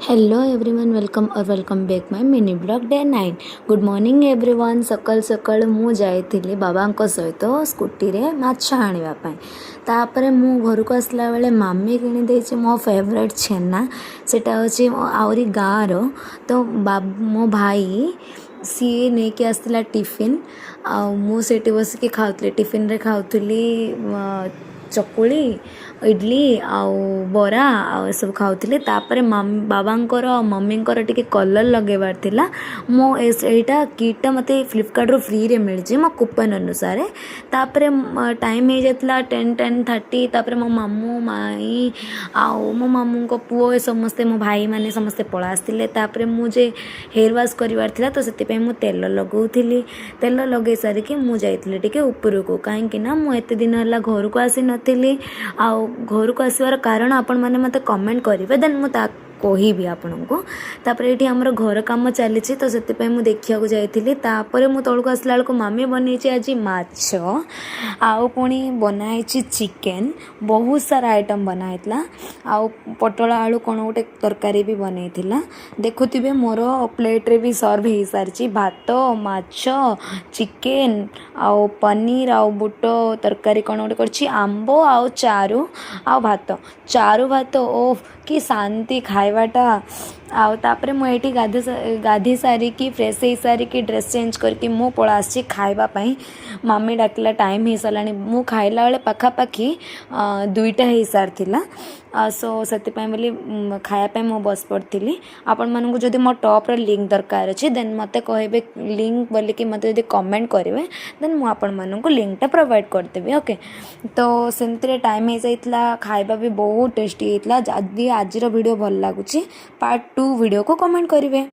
Hello everyone welcome back my mini blog day 9। Good morning everyone. सकाल सकाल मु जाइथिली बाबांक सहित स्कूटी रे माछ आनिबा पई। तापरे मु घर को आसला बेले मामी किनी देछि मो फेवरेट छेना। सेटा होछि आउरी गाँव रो। तो मो भाई सी नेकी आसला टिफिन आ मु सेठी बसिकी खाउतली। टिफिन रे खाउतली चकुली इडली आउ बरा आ सब खाउतली। तापरे बाबांकर मम्मींकर टिके कलर लगेबार थिला। मो एटा किटटा मते फ्लिपकार्ट रो फ्री रे मिल जे मो कूपन अनुसार। तापरे टाइम हे जतला 10:30। तापरे मो मामू माई आउ मो मामू को पुओ समस्ते मो भाई माने समस्ते पळा आस्तिले। तापरे मु जे हेयर वाश करिवार थिला तो सेति पे मु तेल लगौथिली। तेल लगे सारी कि मु जाइथिली टिके ऊपर को काहे कि ना मु एते दिन हला घर को आसी नथिली। आउ घर को आसवार कारण आपण माने मते कमेंट करिवे देन मु ता कहबी आपन को। तापरे एठी हमर घर काम चली तो से मुझे देखा जाइली। तापरे मु तौक आसला बेलू मामी बनई आज माछ आउ पुणी बनाई चिकेन। बहुत सारा आइटम बनाइला आउ पटल आलू कौन गोटे तरकारी भी बनई। देखुवे मोर प्लेट रे भी सर्व हो सारी भात माछ चिकेन आउ पनीर आउ बुट तरकारी कौन गोटे कर आंब आउ चारू आउ भात चारू भात ओ कि शांति खाइबाटा। आउ तापरे मु एठी गाधी सारिकी फ्रेश हो सारिकी ड्रेस चेंज करके मु पळा आसी खाइबा पई। मामी डाकिला टाइम हो सारानी। मु खाइला बेले पाखापाखि 2टा हो सारथिला। सो से बोली खायापे मु बस पड़ी। आपण मानू जदि मो टॉप रो लिंक दरकार अच्छे देन मते कहबे लिंक बोली कि मते जदि कमेंट करेंगे देन मु आपण मानू लिंकटा प्रोवाइड करदेवी। ओके तो सेमती टाइम हो जाइला। खाइबा भी बहुत टेस्टी होता। जदि आज वीडियो भल लगुच पार्ट 2 वीडियो को कमेंट करेंगे।